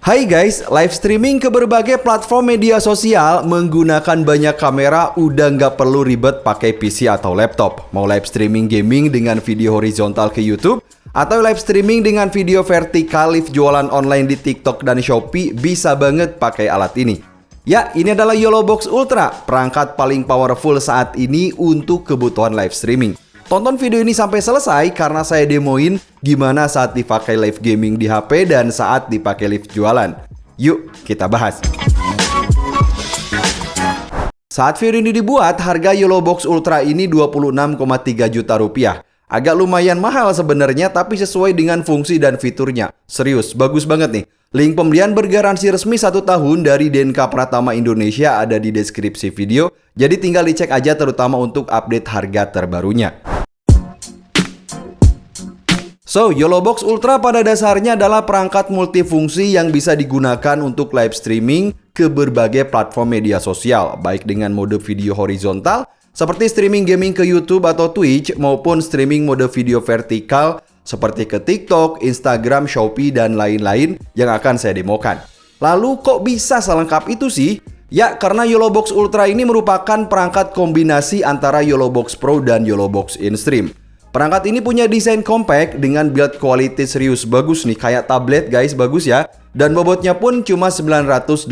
Hai guys, live streaming ke berbagai platform media sosial menggunakan banyak kamera udah nggak perlu ribet pakai PC atau laptop. Mau live streaming gaming dengan video horizontal ke YouTube atau live streaming dengan video vertikal live jualan online di TikTok dan Shopee bisa banget pakai alat ini. Ya, ini adalah YOLOBOX Ultra, perangkat paling powerful saat ini untuk kebutuhan live streaming. Tonton video ini sampai selesai karena saya demoin gimana saat dipakai live gaming di HP dan saat dipakai live jualan. Yuk, kita bahas. Saat video ini dibuat, harga YOLOBOX Ultra ini 26,3 juta rupiah. Agak lumayan mahal sebenarnya, tapi sesuai dengan fungsi dan fiturnya. Serius, bagus banget nih. Link pembelian bergaransi resmi 1 tahun dari DNK Pratama Indonesia ada di deskripsi video. Jadi tinggal dicek aja terutama untuk update harga terbarunya. So, YOLOBOX Ultra pada dasarnya adalah perangkat multifungsi yang bisa digunakan untuk live streaming ke berbagai platform media sosial, baik dengan mode video horizontal seperti streaming gaming ke YouTube atau Twitch maupun streaming mode video vertikal seperti ke TikTok, Instagram, Shopee, dan lain-lain yang akan saya demokan. Lalu kok bisa selengkap itu sih? Ya, karena YOLOBOX Ultra ini merupakan perangkat kombinasi antara YOLOBOX Pro dan YOLOBOX InStream. Perangkat ini punya desain compact dengan build quality serius bagus nih, kayak tablet guys, bagus ya. Dan bobotnya pun cuma 981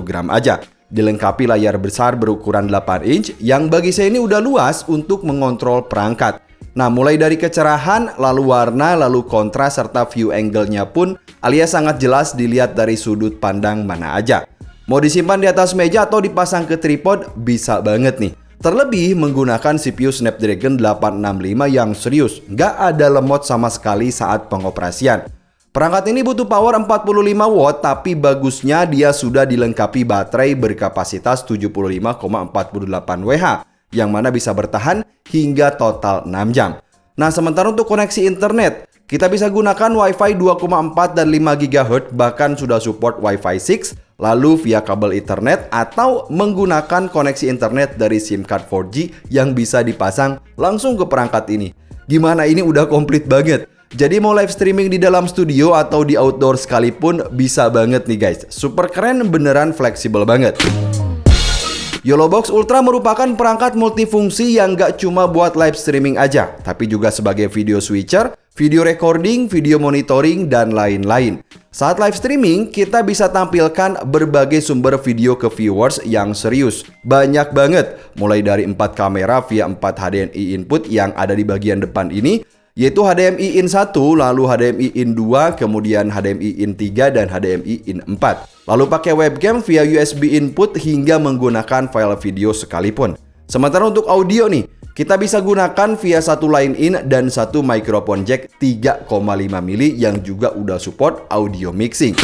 gram aja. Dilengkapi layar besar berukuran 8 inch yang bagi saya ini udah luas untuk mengontrol perangkat. Nah, mulai dari kecerahan, lalu warna, lalu kontras, serta view angle-nya pun alias sangat jelas dilihat dari sudut pandang mana aja. Mau disimpan di atas meja atau dipasang ke tripod, bisa banget nih. Terlebih menggunakan CPU Snapdragon 865 yang serius, nggak ada lemot sama sekali saat pengoperasian. Perangkat ini butuh power 45 watt, tapi bagusnya dia sudah dilengkapi baterai berkapasitas 75,48 Wh, yang mana bisa bertahan hingga total 6 jam. Nah, sementara untuk koneksi internet, kita bisa gunakan Wi-Fi 2,4 dan 5 GHz, bahkan sudah support Wi-Fi 6, lalu via kabel Ethernet atau menggunakan koneksi internet dari SIM card 4G yang bisa dipasang langsung ke perangkat ini. Gimana, ini udah komplit banget. Jadi mau live streaming di dalam studio atau di outdoor sekalipun bisa banget nih guys. Super keren, beneran fleksibel banget. YOLOBOX Ultra merupakan perangkat multifungsi yang gak cuma buat live streaming aja, tapi juga sebagai video switcher, video recording, video monitoring, dan lain-lain. Saat live streaming, kita bisa tampilkan berbagai sumber video ke viewers yang serius. Banyak banget, mulai dari 4 kamera via 4 HDMI input yang ada di bagian depan ini, yaitu HDMI in 1, lalu HDMI in 2, kemudian HDMI in 3, dan HDMI in 4. Lalu pakai webcam via USB input hingga menggunakan file video sekalipun. Sementara untuk audio nih, kita bisa gunakan via satu line in dan satu microphone jack 3,5 mili yang juga udah support audio mixing.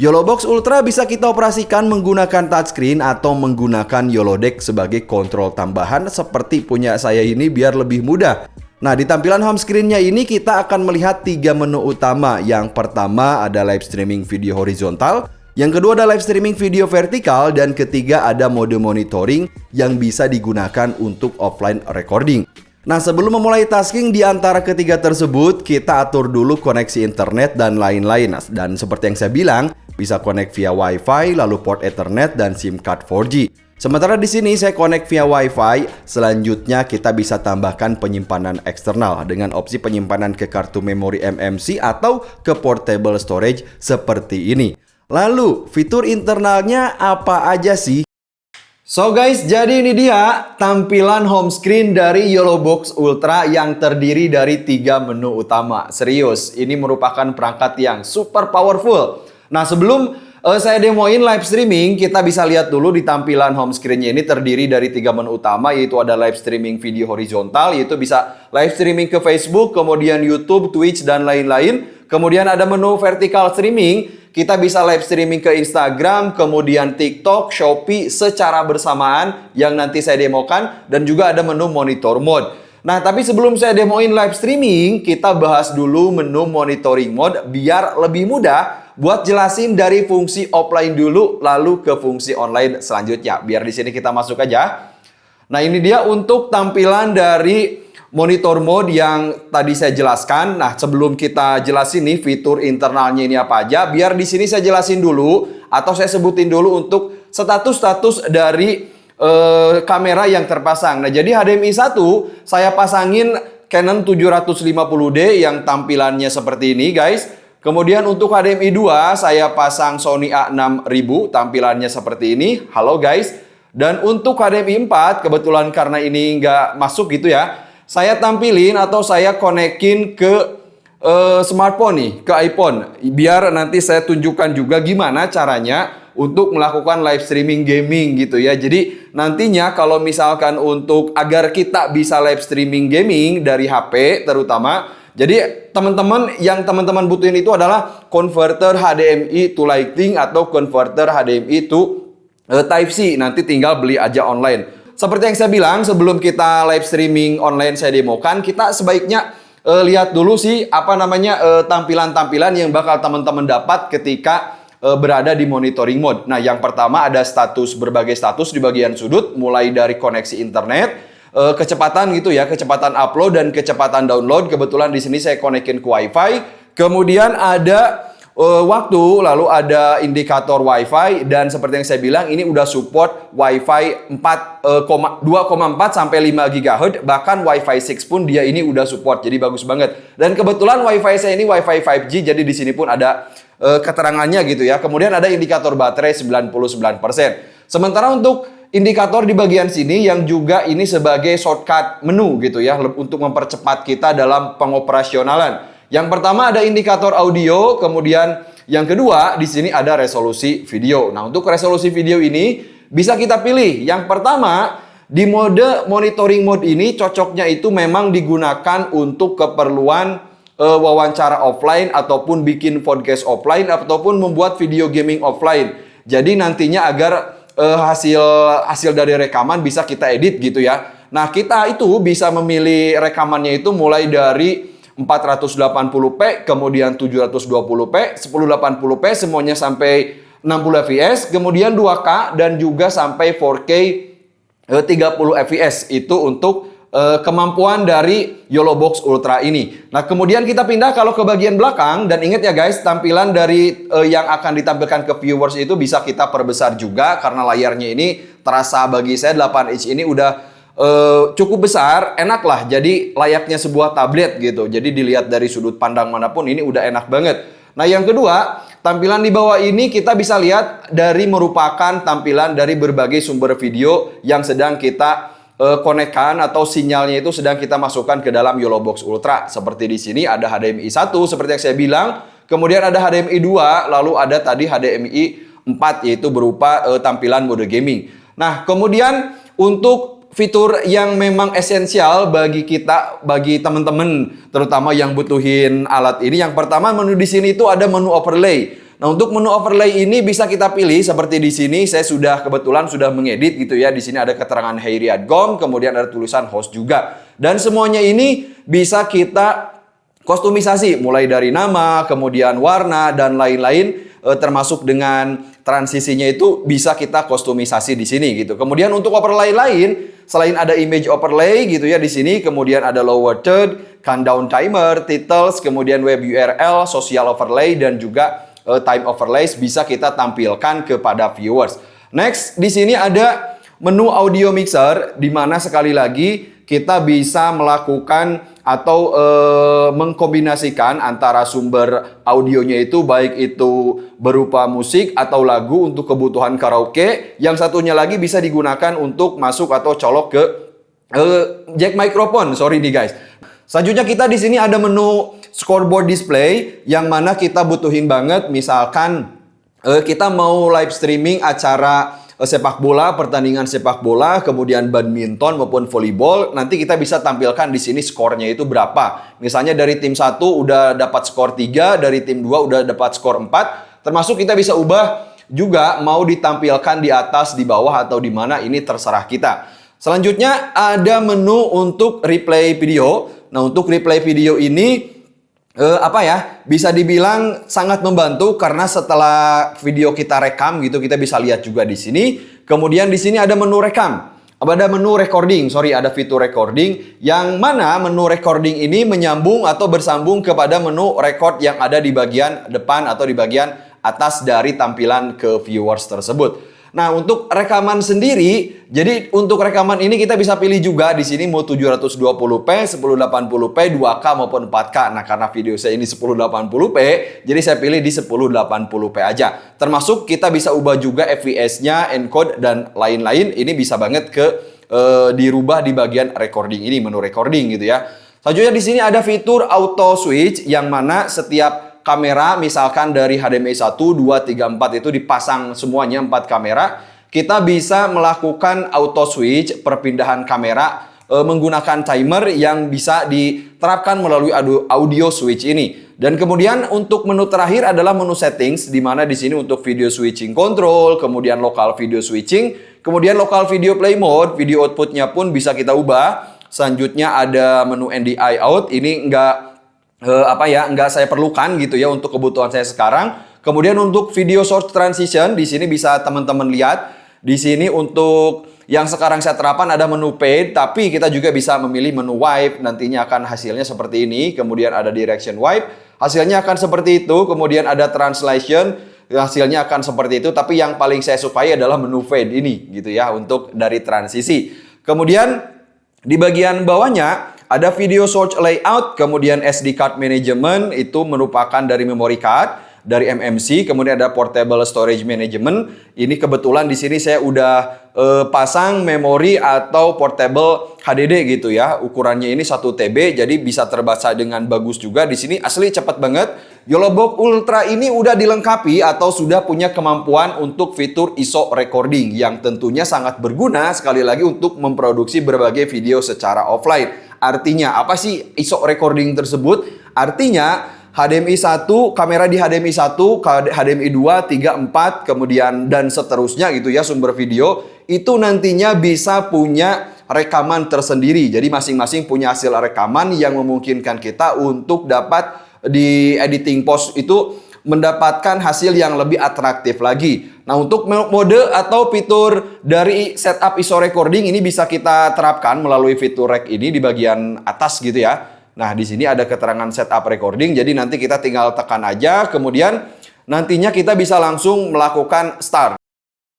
YOLOBOX Ultra bisa kita operasikan menggunakan touchscreen atau menggunakan YOLODECK sebagai kontrol tambahan seperti punya saya ini biar lebih mudah. Nah, di tampilan home screen-nya ini kita akan melihat 3 menu utama. Yang pertama ada live streaming video horizontal, yang kedua ada live streaming video vertikal, dan ketiga ada mode monitoring yang bisa digunakan untuk offline recording. Nah, sebelum memulai tasking di antara ketiga tersebut, kita atur dulu koneksi internet dan lain-lain. Dan seperti yang saya bilang, bisa connect via Wi-Fi, lalu port Ethernet dan SIM card 4G. Sementara di sini saya connect via Wi-Fi. Selanjutnya kita bisa tambahkan penyimpanan eksternal dengan opsi penyimpanan ke kartu memori MMC atau ke portable storage seperti ini. Lalu fitur internalnya apa aja sih? So guys, jadi ini dia tampilan home screen dari YOLOBOX Ultra yang terdiri dari 3 menu utama. Serius, ini merupakan perangkat yang super powerful. Nah, sebelum saya demoin live streaming, kita bisa lihat dulu di tampilan home screen-nya ini terdiri dari 3 menu utama, yaitu ada live streaming video horizontal, yaitu bisa live streaming ke Facebook, kemudian YouTube, Twitch, dan lain-lain. Kemudian ada menu vertical streaming, kita bisa live streaming ke Instagram, kemudian TikTok, Shopee secara bersamaan yang nanti saya demokan, dan juga ada menu monitor mode. Nah, tapi sebelum saya demoin live streaming, kita bahas dulu menu monitoring mode biar lebih mudah buat jelasin dari fungsi offline dulu lalu ke fungsi online selanjutnya. Biar di sini kita masuk aja. Nah, ini dia untuk tampilan dari monitor mode yang tadi saya jelaskan. Nah, sebelum kita jelasin nih fitur internalnya ini apa aja, biar di sini saya jelasin dulu atau saya sebutin dulu untuk status-status dari kamera yang terpasang. Nah, jadi HDMI 1 saya pasangin Canon 750D yang tampilannya seperti ini, guys. Kemudian untuk HDMI 2 saya pasang Sony A6000 tampilannya seperti ini. Halo guys. Dan untuk HDMI 4 kebetulan karena ini nggak masuk gitu ya, saya tampilin atau saya konekin ke smartphone nih, ke iPhone. Biar nanti saya tunjukkan juga gimana caranya untuk melakukan live streaming gaming gitu ya. Jadi nantinya kalau misalkan untuk agar kita bisa live streaming gaming dari HP terutama, jadi teman-teman butuhin itu adalah converter HDMI to Lightning atau converter HDMI to Type-C. Nanti tinggal beli aja online. Seperti yang saya bilang sebelum kita live streaming online saya demokan, kita sebaiknya lihat dulu sih apa namanya tampilan-tampilan yang bakal teman-teman dapat ketika berada di monitoring mode. Nah, yang pertama ada berbagai status di bagian sudut, mulai dari koneksi internet, kecepatan gitu ya, kecepatan upload dan kecepatan download. Kebetulan di sini saya konekin ke WiFi. Kemudian ada waktu, lalu ada indikator WiFi, dan seperti yang saya bilang ini udah support WiFi 2,4 sampai 5 GHz, bahkan WiFi 6 pun dia ini udah support. Jadi bagus banget. Dan kebetulan WiFi saya ini WiFi 5G, jadi di sini pun ada keterangannya gitu ya. Kemudian ada indikator baterai 99%. Sementara untuk indikator di bagian sini yang juga ini sebagai shortcut menu gitu ya, untuk mempercepat kita dalam pengoperasionalan. Yang pertama ada indikator audio, kemudian yang kedua di sini ada resolusi video. Nah, untuk resolusi video ini bisa kita pilih. Yang pertama, di mode monitoring mode ini cocoknya itu memang digunakan untuk keperluan wawancara offline ataupun bikin podcast offline ataupun membuat video gaming offline. Jadi nantinya agar hasil dari rekaman bisa kita edit gitu ya. Nah, kita itu bisa memilih rekamannya itu mulai dari 480p, kemudian 720p, 1080p, semuanya sampai 60 fps, kemudian 2K dan juga sampai 4K 30 fps. Itu untuk kemampuan dari YOLO Box Ultra ini. Nah, kemudian kita pindah kalau ke bagian belakang, dan ingat ya guys, tampilan dari yang akan ditampilkan ke viewers itu bisa kita perbesar juga karena layarnya ini terasa bagi saya 8 inch ini udah cukup besar, enak lah. Jadi layaknya sebuah tablet gitu. Jadi dilihat dari sudut pandang manapun ini udah enak banget. Nah, yang kedua, tampilan di bawah ini kita bisa lihat dari merupakan tampilan dari berbagai sumber video yang sedang kita konekkan atau sinyalnya itu sedang kita masukkan ke dalam YOLO Box Ultra. Seperti di sini ada HDMI 1 seperti yang saya bilang, kemudian ada HDMI 2, lalu ada tadi HDMI 4 yaitu berupa tampilan mode gaming. Nah, kemudian untuk fitur yang memang esensial bagi kita, bagi teman-teman terutama yang butuhin alat ini, yang pertama menu di sini itu ada menu overlay. Nah, untuk menu overlay ini bisa kita pilih seperti di sini. Saya kebetulan sudah mengedit gitu ya. Di sini ada keterangan Hey Riyad Gom, kemudian ada tulisan host juga. Dan semuanya ini bisa kita kostumisasi mulai dari nama, kemudian warna dan lain-lain, termasuk dengan transisinya itu bisa kita kostumisasi di sini gitu. Kemudian untuk overlay lain, selain ada image overlay gitu ya di sini, kemudian ada lower third, countdown timer, titles, kemudian web URL, social overlay dan juga time overlays bisa kita tampilkan kepada viewers. Next, di sini ada menu audio mixer, di mana sekali lagi kita bisa melakukan atau mengkombinasikan antara sumber audionya itu, baik itu berupa musik atau lagu untuk kebutuhan karaoke. Yang satunya lagi bisa digunakan untuk masuk atau colok ke jack microphone. Sorry nih guys. Selanjutnya kita di sini ada menu scoreboard display yang mana kita butuhin banget. Misalkan kita mau live streaming acara sepak bola, pertandingan sepak bola, kemudian badminton maupun volleyball, nanti kita bisa tampilkan di sini skornya itu berapa. Misalnya dari tim 1 udah dapat skor 3, dari tim 2 udah dapat skor 4. Termasuk kita bisa ubah juga mau ditampilkan di atas, di bawah atau di mana, ini terserah kita. Selanjutnya ada menu untuk replay video. Nah, untuk replay video ini bisa dibilang sangat membantu karena setelah video kita rekam gitu, kita bisa lihat juga di sini. Kemudian di sini ada menu rekam. ada menu recording, ada fitur recording yang mana menu recording ini menyambung atau bersambung kepada menu record yang ada di bagian depan atau di bagian atas dari tampilan ke viewers tersebut. Nah, untuk rekaman sendiri, jadi untuk rekaman ini kita bisa pilih juga di sini mau 720p, 1080p, 2K maupun 4K. Nah, karena video saya ini 1080p, jadi saya pilih di 1080p aja. Termasuk kita bisa ubah juga FPS-nya, encode dan lain-lain. Ini bisa banget dirubah di bagian recording ini, menu recording gitu ya. Selanjutnya di sini ada fitur auto switch yang mana setiap kamera misalkan dari HDMI 1, 2, 3, 4 itu dipasang semuanya 4 kamera. Kita bisa melakukan auto switch perpindahan kamera menggunakan timer yang bisa diterapkan melalui audio switch ini. Dan kemudian untuk menu terakhir adalah menu settings di mana di sini untuk video switching control, kemudian local video switching, kemudian local video play mode, video outputnya pun bisa kita ubah. Selanjutnya ada menu NDI out, ini enggak saya perlukan gitu ya untuk kebutuhan saya sekarang. Kemudian untuk video source transition di sini bisa teman-teman lihat. Di sini untuk yang sekarang saya terapkan ada menu paid, tapi kita juga bisa memilih menu wipe. Nantinya akan hasilnya seperti ini. Kemudian ada direction wipe, hasilnya akan seperti itu. Kemudian ada translation, hasilnya akan seperti itu. Tapi yang paling saya sukai adalah menu fade ini gitu ya untuk dari transisi. Kemudian di bagian bawahnya ada video source layout, kemudian SD card management itu merupakan dari memory card, dari MMC, kemudian ada portable storage management. Ini kebetulan di sini saya udah pasang memori atau portable HDD gitu ya. Ukurannya ini 1 TB, jadi bisa terbaca dengan bagus juga. Di sini asli cepat banget. YOLOBOX Ultra ini udah dilengkapi atau sudah punya kemampuan untuk fitur ISO recording yang tentunya sangat berguna sekali lagi untuk memproduksi berbagai video secara offline. Artinya apa sih ISO recording tersebut? Artinya HDMI 1, kamera di HDMI 1, HDMI 2, 3, 4, kemudian dan seterusnya gitu ya sumber video itu nantinya bisa punya rekaman tersendiri. Jadi masing-masing punya hasil rekaman yang memungkinkan kita untuk dapat di editing post itu mendapatkan hasil yang lebih atraktif lagi. Nah, untuk mode atau fitur dari setup ISO recording ini bisa kita terapkan melalui fitur rec ini di bagian atas gitu ya. Nah, di sini ada keterangan setup recording, jadi nanti kita tinggal tekan aja, kemudian nantinya kita bisa langsung melakukan start.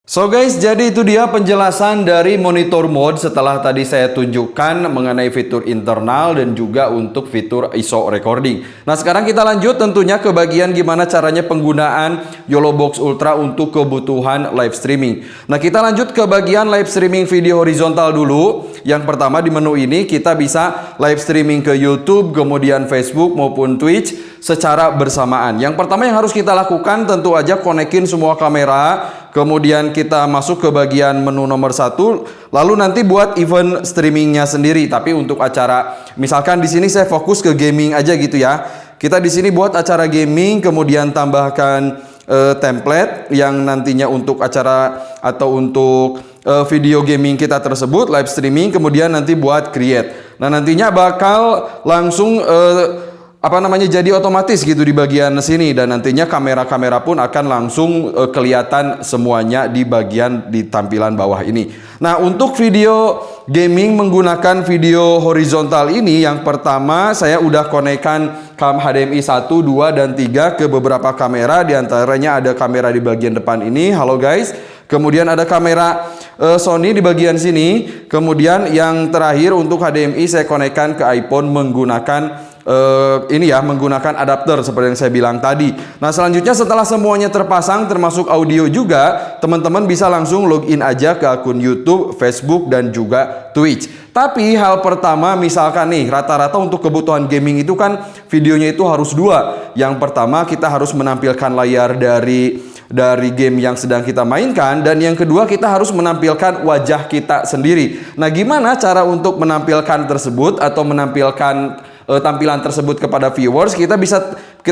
So guys, jadi itu dia penjelasan dari monitor mode setelah tadi saya tunjukkan mengenai fitur internal dan juga untuk fitur ISO recording. Nah, sekarang kita lanjut tentunya ke bagian gimana caranya penggunaan YOLOBOX Ultra untuk kebutuhan live streaming. Nah, kita lanjut ke bagian live streaming video horizontal dulu. Yang pertama di menu ini kita bisa live streaming ke YouTube, kemudian Facebook maupun Twitch secara bersamaan. Yang pertama yang harus kita lakukan tentu aja konekin semua kamera. Kemudian kita masuk ke bagian menu nomor 1, lalu nanti buat event streamingnya sendiri. Tapi untuk acara, misalkan di sini saya fokus ke gaming aja gitu ya. Kita di sini buat acara gaming, kemudian tambahkan template yang nantinya untuk acara atau untuk video gaming kita tersebut live streaming, kemudian nanti buat create. Nah, nantinya bakal langsung jadi otomatis gitu di bagian sini dan nantinya kamera-kamera pun akan langsung kelihatan semuanya di bagian di tampilan bawah ini. Nah, untuk video gaming menggunakan video horizontal ini yang pertama saya udah konekkan HDMI 1, 2 dan 3 ke beberapa kamera, diantaranya ada kamera di bagian depan ini. Halo guys. Kemudian ada kamera Sony di bagian sini. Kemudian yang terakhir untuk HDMI saya konekkan ke iPhone menggunakan menggunakan adapter seperti yang saya bilang tadi. Nah, selanjutnya setelah semuanya terpasang termasuk audio juga, teman-teman bisa langsung login aja ke akun YouTube, Facebook dan juga Twitch. Tapi hal pertama misalkan nih rata-rata untuk kebutuhan gaming itu kan videonya itu harus 2. Yang pertama kita harus menampilkan layar dari game yang sedang kita mainkan, dan yang kedua kita harus menampilkan wajah kita sendiri. Nah, gimana cara untuk menampilkan tersebut atau menampilkan tampilan tersebut kepada viewers? Kita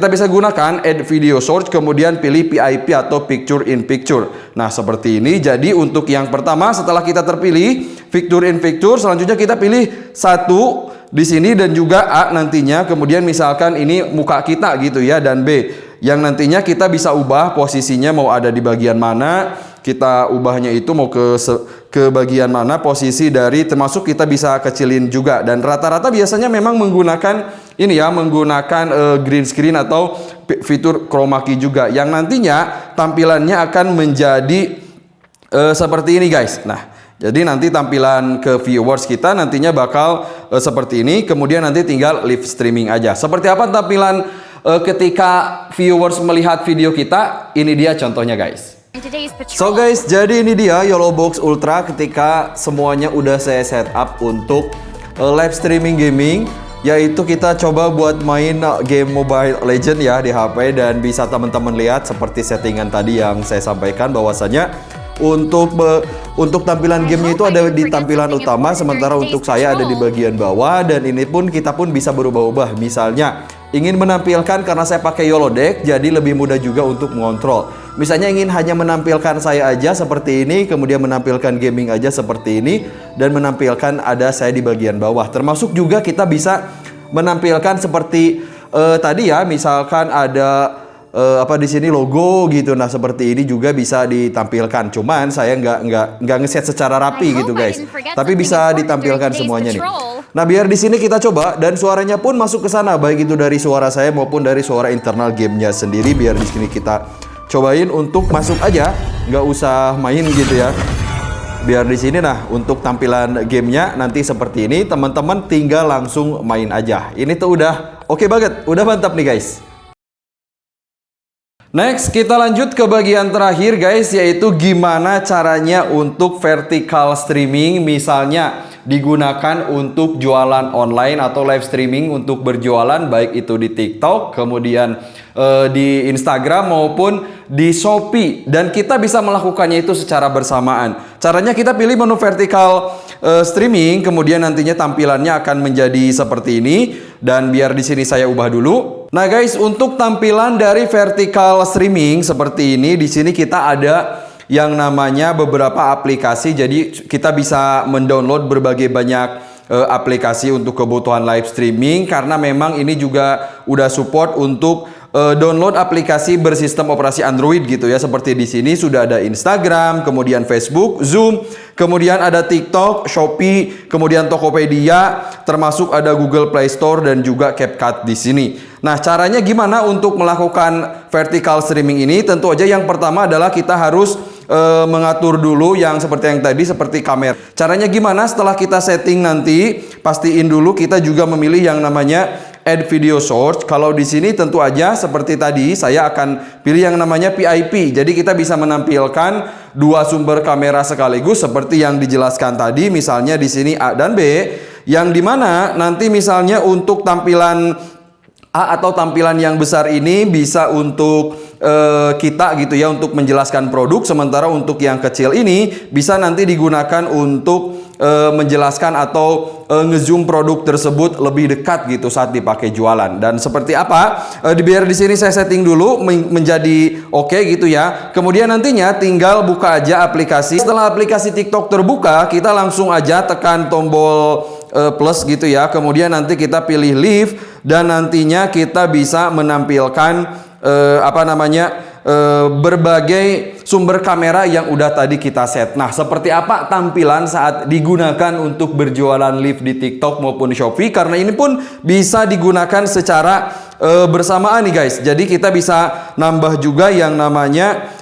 bisa gunakan add video source, kemudian pilih PIP atau picture in picture. Nah, seperti ini. Jadi untuk yang pertama setelah kita terpilih picture in picture, selanjutnya kita pilih 1 di sini dan juga A nantinya. Kemudian misalkan ini muka kita gitu ya, dan B yang nantinya kita bisa ubah posisinya mau ada di bagian mana. kita ubahnya itu mau ke bagian mana posisi dari, termasuk kita bisa kecilin juga. Dan rata-rata biasanya memang menggunakan ini ya, menggunakan green screen atau fitur chroma key juga, yang nantinya tampilannya akan menjadi seperti ini guys. Nah, jadi nanti tampilan ke viewers kita nantinya bakal seperti ini. Kemudian nanti tinggal live streaming aja. Seperti apa tampilan ketika viewers melihat video kita? Ini dia contohnya guys. So guys, jadi ini dia YOLOBOX Ultra ketika semuanya udah saya setup untuk live streaming gaming. Yaitu kita coba buat main game Mobile Legends ya di HP. Dan bisa teman-teman lihat seperti settingan tadi yang saya sampaikan, bahwasanya untuk tampilan gamenya itu ada di tampilan utama, sementara untuk saya ada di bagian bawah. Dan ini pun kita pun bisa berubah-ubah. Misalnya ingin menampilkan, karena saya pakai YOLODECK jadi lebih mudah juga untuk mengontrol. Misalnya ingin hanya menampilkan saya aja seperti ini, kemudian menampilkan gaming aja seperti ini, dan menampilkan ada saya di bagian bawah. Termasuk juga kita bisa menampilkan seperti tadi ya, misalkan ada apa di sini logo gitu. Nah, seperti ini juga bisa ditampilkan. Cuman saya nggak ngeset secara rapi gitu guys. Tapi bisa ditampilkan semuanya nih. Nah, biar di sini kita coba, dan suaranya pun masuk ke sana, baik itu dari suara saya maupun dari suara internal gamenya sendiri. Biar di sini kita cobain untuk masuk aja, nggak usah main gitu ya. Biar di sini nah untuk tampilan gamenya nanti seperti ini, teman-teman tinggal langsung main aja. Ini tuh udah oke banget, udah mantap nih guys. Next, kita lanjut ke bagian terakhir guys, yaitu gimana caranya untuk vertical streaming, misalnya digunakan untuk jualan online atau live streaming untuk berjualan, baik itu di TikTok, kemudian di Instagram maupun di Shopee, dan kita bisa melakukannya itu secara bersamaan. Caranya kita pilih menu vertical streaming, kemudian nantinya tampilannya akan menjadi seperti ini. Dan biar di sini saya ubah dulu. Nah guys, untuk tampilan dari vertical streaming seperti ini, di sini kita ada yang namanya beberapa aplikasi. Jadi kita bisa mendownload berbagai banyak aplikasi untuk kebutuhan live streaming, karena memang ini juga udah support untuk download aplikasi bersistem operasi Android gitu ya. Seperti di sini sudah ada Instagram, kemudian Facebook, Zoom, kemudian ada TikTok, Shopee, kemudian Tokopedia, termasuk ada Google Play Store dan juga CapCut di sini. Nah, caranya gimana untuk melakukan vertical streaming ini? Tentu aja yang pertama adalah kita harus mengatur dulu yang seperti yang tadi, seperti kamera. Caranya gimana? Setelah kita setting nanti, pastiin dulu kita juga memilih yang namanya Add Video Source. Kalau di sini tentu aja seperti tadi, saya akan pilih yang namanya PIP. Jadi kita bisa menampilkan dua sumber kamera sekaligus seperti yang dijelaskan tadi. Misalnya di sini A dan B, yang dimana nanti misalnya untuk tampilan A atau tampilan yang besar ini bisa untuk kita gitu ya, untuk menjelaskan produk. Sementara untuk yang kecil ini bisa nanti digunakan untuk menjelaskan atau ngezoom produk tersebut lebih dekat gitu saat dipakai jualan. Dan seperti apa? Biar di sini saya setting dulu menjadi oke gitu ya. Kemudian nantinya tinggal buka aja aplikasi. Setelah aplikasi TikTok terbuka, kita langsung aja tekan tombol plus gitu ya. Kemudian nanti kita pilih live, dan nantinya kita bisa menampilkan berbagai sumber kamera yang udah tadi kita set. Nah, seperti apa tampilan saat digunakan untuk berjualan live di TikTok maupun Shopee? Karena ini pun bisa digunakan secara bersamaan nih guys. Jadi kita bisa nambah juga yang namanya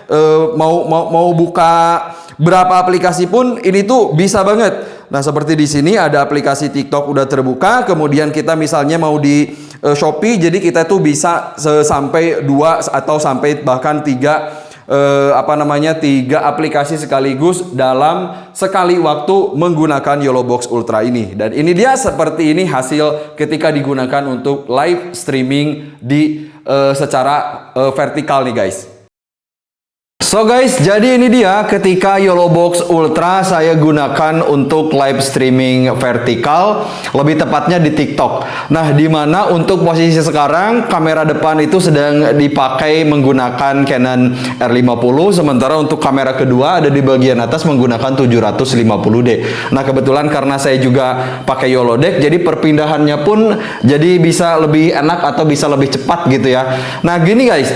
mau buka berapa aplikasi pun ini tuh bisa banget. Nah, seperti di sini ada aplikasi TikTok udah terbuka, kemudian kita misalnya mau di Shopee, jadi kita tuh bisa sampai 2 atau sampai bahkan 3 3 aplikasi sekaligus dalam sekali waktu menggunakan YOLOBOX Ultra ini. Dan ini dia seperti ini hasil ketika digunakan untuk live streaming di secara vertikal nih guys. So guys, jadi ini dia ketika YOLOBOX Ultra saya gunakan untuk live streaming vertikal, lebih tepatnya di TikTok. Nah, di mana untuk posisi sekarang kamera depan itu sedang dipakai menggunakan Canon R50, sementara untuk kamera kedua ada di bagian atas menggunakan 750D. Nah, kebetulan karena saya juga pakai YOLODECK, jadi perpindahannya pun jadi bisa lebih enak atau bisa lebih cepat gitu ya. Nah, gini guys,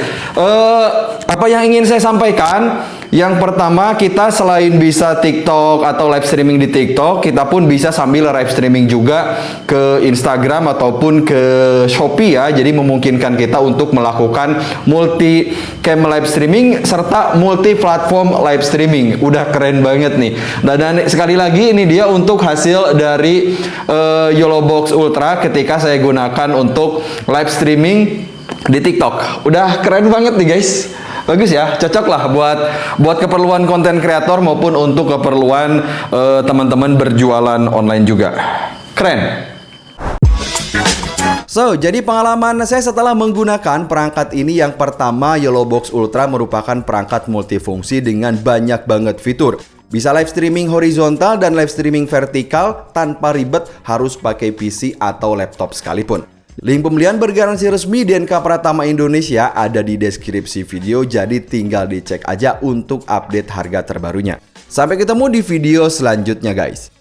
apa yang ingin saya sampaikan kan, yang pertama kita selain bisa TikTok atau live streaming di TikTok, kita pun bisa sambil live streaming juga ke Instagram ataupun ke Shopee ya. Jadi memungkinkan kita untuk melakukan multi cam live streaming serta multi platform live streaming. Udah keren banget nih. Dan sekali lagi ini dia untuk hasil dari YOLO Box Ultra ketika saya gunakan untuk live streaming di TikTok. Udah keren banget nih guys. Bagus ya, cocok lah buat keperluan konten kreator maupun untuk keperluan teman-teman berjualan online juga. Keren. So, jadi pengalaman saya setelah menggunakan perangkat ini, yang pertama, YOLO Box Ultra merupakan perangkat multifungsi dengan banyak banget fitur. Bisa live streaming horizontal dan live streaming vertikal tanpa ribet harus pakai PC atau laptop sekalipun. Link pembelian bergaransi resmi DNK Pratama Indonesia ada di deskripsi video, jadi tinggal dicek aja untuk update harga terbarunya. Sampai ketemu di video selanjutnya guys.